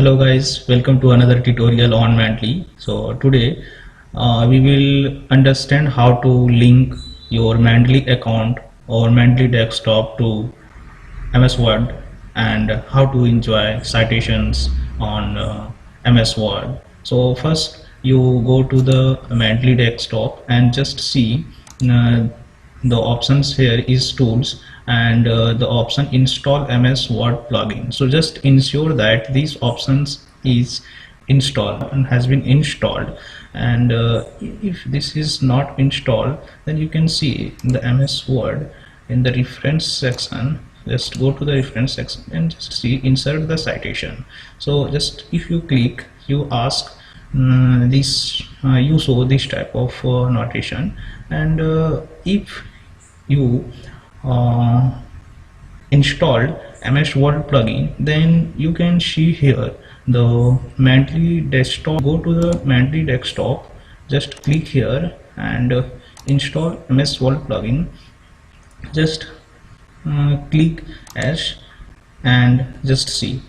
Hello guys, welcome to another tutorial on Mendeley. So today we will understand how to link your Mendeley account or Mendeley desktop to MS Word and how to enjoy citations on MS Word. So first you go to the Mendeley desktop and just see uh, the options here is tools and the option install MS Word plugin. So just ensure that these options is installed and has been installed, and if this is not installed, then you can see the MS Word in the reference section. Just go to the reference section and just see insert the citation. So just if you click, you ask you show this type of notation, and if you installed MS Word plugin, then you can see here the Mendeley desktop. Go to the Mendeley desktop, just click here and install MS Word plugin. Just click as and just see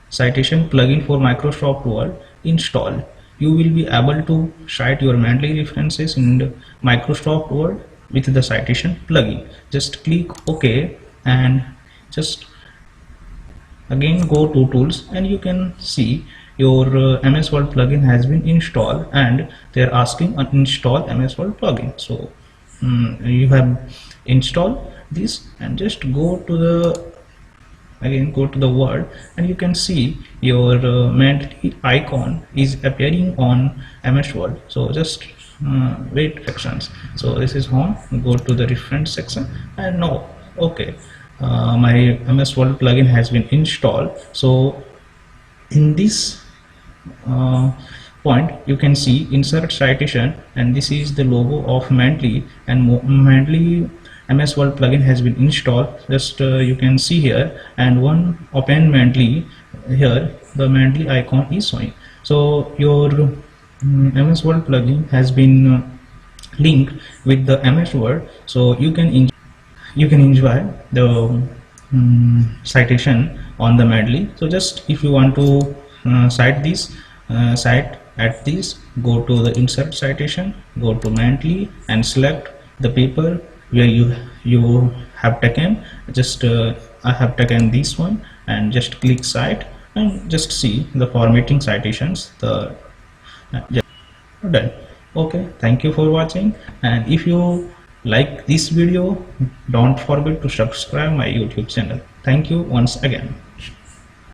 citation plugin for Microsoft Word install. You will be able to cite your Mendeley references in Microsoft Word with the citation plugin. Just click OK and just again go to tools, and you can see your MS Word plugin has been installed and they are asking uninstall MS Word plugin. So you have installed this, and just go to the Word, and you can see your Mendeley icon is appearing on MS Word. So just wait sections. So this is home. Go to the reference section, and now okay, my MS Word plugin has been installed. So in this point you can see insert citation, and this is the logo of Mendeley, and Mendeley MS Word plugin has been installed. Just you can see here, and one open Mendeley here, the Mendeley icon is showing. So your MS Word plugin has been linked with the MS Word, so you can enjoy the citation on the Mendeley. So just if you want to cite this at this, go to the insert citation, go to Mendeley and select the paper where you have taken. Just I have taken this one, and just click cite and just see the formatting citations. The done. Okay, thank you for watching, and if you like this video, don't forget to subscribe my YouTube channel. Thank you once again.